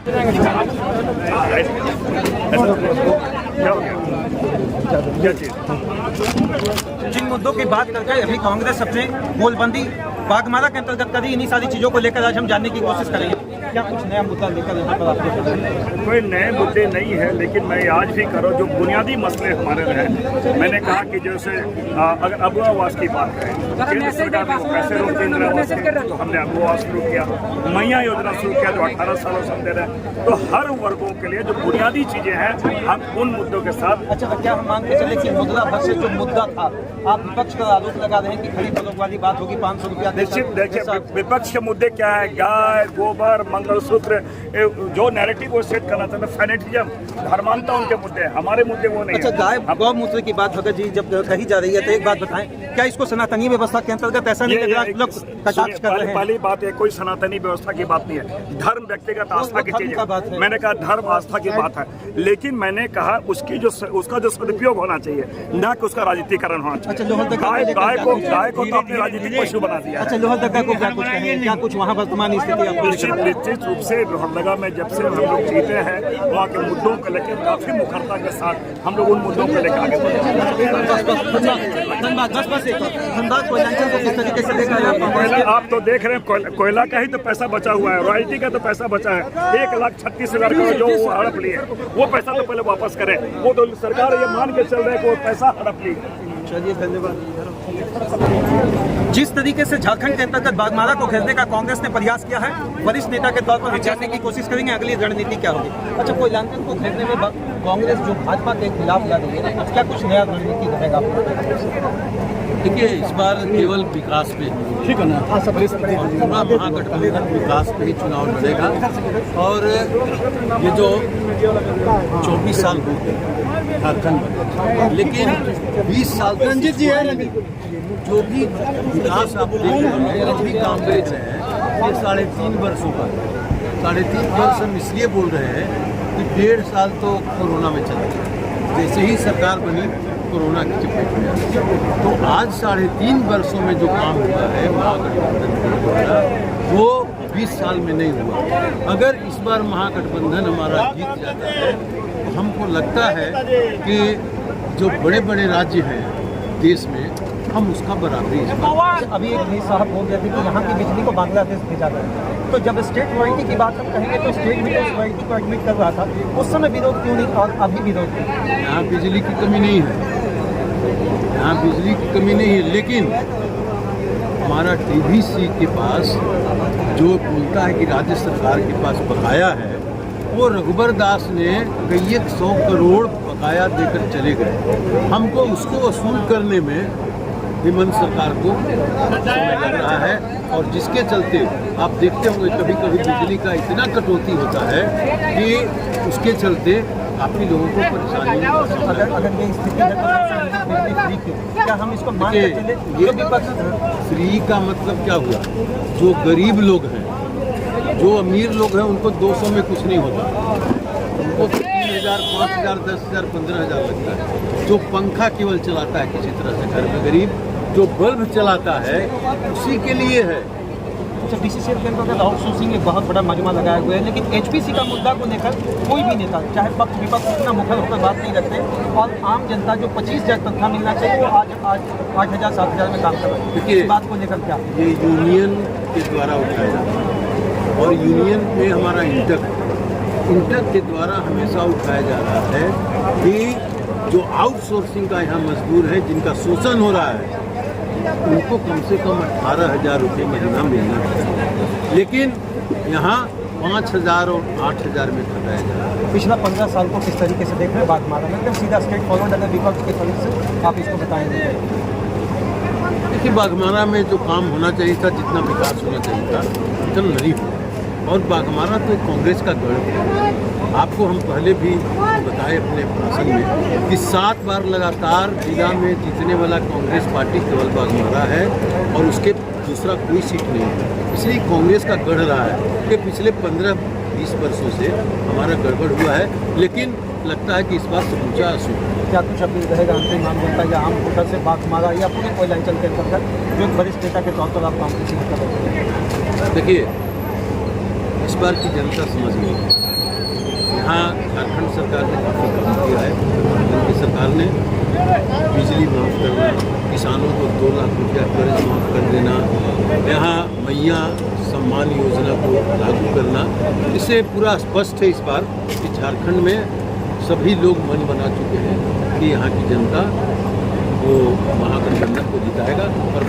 जिन मुद्दों की बात करके अभी कांग्रेस अपने गोलबंदी बागमारा के अंतर्गत करी, इन्हीं सारी चीजों को लेकर आज हम जानने की कोशिश करेंगे। क्या कुछ नया मुद्दा लेकर यहाँ पर आपके? कोई नए मुद्दे नहीं है, लेकिन मैं आज भी करो जो बुनियादी मसले हमारे रहे। मैंने कहा कि जैसे अगर अबू आवास की बात करें, केंद्र सरकार ने पैसे रोक दी इंदिरा आवास के, तो हमने अबू आवास शुरू किया, मैया योजना शुरू किया जो 18 सालों से हम दे रहे हैं। तो हर वर्गों के लिए जो बुनियादी चीजें हैं, हम उन मुद्दों के साथ। अच्छा, तो क्या हम मान के चले कि मुद्रा भर से जो मुद्दा था, आप विपक्ष पर आरोप लगा रहे हैं कि खरीद फरोख्त वाली बात होगी, 500 रुपया। निश्चित देखिए, विपक्ष के मुद्दे क्या है? गाय, गोबर, मंगलसूत्र, जो नैरेटिव वो सेट करना चाहता है, फैनेटिज्म, धर्मांता उनके मुद्दे हैं, हमारे मुद्दे वो नहीं। अच्छा, गाय गौमूत्र की बात भगत जी जब कही जा रही है, तो एक बात बताएं, क्या इसको सनातनी व्यवस्था के अंतर्गत ऐसा नहीं लग रहा है? लोग कटाक्ष कर रहे हैं। पहली बात है, कोई सनातनी व्यवस्था की बात नहीं है, धर्म व्यक्तिगत आस्था की चीज है। मैंने कहा धर्म आस्था की बात है, लेकिन मैंने कहा उसका जो सदुपयोग होना चाहिए, न कि उसका राजनीतिकरण होना चाहिए। गाय को तो अपने राजनीतिक पशु बना दिया। अच्छा, लोहरदगा को क्या कुछ कहें? क्या कुछ वहाँ वर्तमान स्थिति आपको? निश्चित रूप से लोहरदगा में जब से हम लोग जीते हैं, वहाँ के मुद्दों को लेकर काफी मुखरता के साथ हम लोग उन मुद्दों को लेकर आगे बढ़े। आप तो देख रहे हैं, कोयला का ही तो पैसा बचा हुआ है, रॉयल्टी का तो पैसा बचा है। 1,36,000 करोड़ जो वो हड़प लिए, वो पैसा तो पहले वापस करें। वो तो सरकार ये मान के चल रहे हैं कि वो पैसा हड़प ली। चलिए, धन्यवाद। जिस तरीके से झारखंड के अंतर्गत बागमारा को घेरने का कांग्रेस ने प्रयास किया है, वरिष्ठ नेता के तौर पर विचारने की कोशिश करेंगे अगली रणनीति क्या होगी। अच्छा, कोयलांचल को घेरने में कांग्रेस जो भाजपा के खिलाफ लड़ रही है, क्या कुछ नया रणनीति रहेगा? देखिए, इस बार केवल विकास पे, ठीक है ना, पूरा महागठबंधन विकास पे ही चुनाव लड़ेगा। और ये जो 24 साल हो गए झारखंड में, लेकिन 20 साल रंजित जी है, जो भी विकास आप देख रहे हैं, जो भी काम देख रहे हैं, ये 3.5 वर्षों का। 3.5 वर्ष हम इसलिए बोल रहे हैं कि 1.5 साल तो कोरोना में चला गया, जैसे ही सरकार बनी कोरोना की चपेट में आ। तो आज 3.5 वर्षों में जो काम हुआ है महागठबंधन के द्वारा, वो 20 साल में नहीं हुआ। अगर इस बार महागठबंधन हमारा जीत जाता है, तो हमको लगता है कि जो बड़े बड़े राज्य हैं देश में, हम उसका बराबरी इस बार। अभी एक भाई साहब बोल रहे थे कि यहाँ की बिजली को बांग्लादेश भेजा गया, तो जब स्टेट रॉयल्टी की बात हम कहेंगे तो स्टेट भी उस रॉयल्टी को एडमिट कर रहा था, उस समय विरोध क्यों नहीं और अभी विरोध क्यों? यहाँ बिजली की कमी नहीं है, यहाँ बिजली की कमी नहीं है, लेकिन हमारा TVC के पास जो बोलता है कि राज्य सरकार के पास बकाया है, वो रघुबर दास ने कई 100 करोड़ बकाया देकर चले गए। हमको उसको वसूल करने में हेमंत सरकार को समय लग रहा है, और जिसके चलते आप देखते होंगे कभी कभी बिजली का इतना कटौती होता है कि उसके चलते काफ़ी लोगों को परेशानी। अगर ये स्थिति है तो फ्री क्यों? क्या हम इसको मान के चले? ये फ्री का मतलब क्या हुआ? जो गरीब लोग हैं, जो अमीर लोग हैं, उनको 200 में कुछ नहीं होता, उनको 3,000, 5,000, 10,000, 15,000 लगता है। जो पंखा केवल चलाता है किसी तरह से घर में गरीब, जो बल्ब चलाता है, उसी के लिए है। अच्छा, BCCL के अंतर्गत आउटसोर्सिंग एक बहुत बड़ा मजमा लगाया हुआ है, लेकिन HPC का मुद्दा को लेकर कोई भी नेता, चाहे पक्ष विपक्ष, इतना मुखर होकर बात नहीं करते, और आम जनता जो 25,000 तनख्वाह मिलना चाहिए, वो आज 8,000, 7,000 में काम कर रहा है। देखिए, इस बात को लेकर क्या? ये यूनियन के द्वारा उठाया जाता है, और यूनियन में हमारा इंटक के द्वारा हमेशा उठाया जा रहा है कि जो आउटसोर्सिंग का यहाँ मजदूर है, जिनका शोषण हो रहा है, उनको कम से कम 18,000 रुपये महीना मिलना चाहिए, लेकिन यहाँ 5,000 और 8,000 में घटाया जा रहा है। पिछला 15 साल को किस तरीके से देख रहे हैं बागमारा में? एकदम सीधा स्ट्रेट फॉरवर्ड, अगर विपक्ष के तरफ से आप इसको बताएंगे। देखिए, बागमारा में जो काम होना चाहिए था, जितना विकास होना चाहिए था, उतना नहीं हुआ। और बागमारा तो कांग्रेस का गढ़ है। आपको हम पहले भी बताए अपने भाषण में कि 7 बार लगातार जिला में जीतने वाला कांग्रेस पार्टी केवल बागमारा है, और उसके दूसरा कोई सीट नहीं है। इसलिए कांग्रेस का गढ़ रहा है कि पिछले 15-20 वर्षों से हमारा गड़बड़ हुआ है, लेकिन लगता है कि इस बार समूचा असुर। क्या कुछ अपील रहेगा अंतिम आम जनता या आम वोटर से बागमारा या पूरे कोयलांचल के अंतर्गत जो एक वरिष्ठ नेता के तौर पर आप काम कर रहे हैं? देखिए, इस बार की जनता समझ गई यहाँ झारखंड सरकार ने काफ़ी काम किया है। उनकी सरकार ने बिजली माफ़ करना, किसानों को 2 लाख रुपया कर्ज माफ़ कर देना, यहाँ मैया सम्मान योजना को लागू करना, इससे पूरा स्पष्ट है इस बार कि झारखंड में सभी लोग मन बना चुके हैं कि यहाँ की जनता वो महागठबंधन को जिताएगा और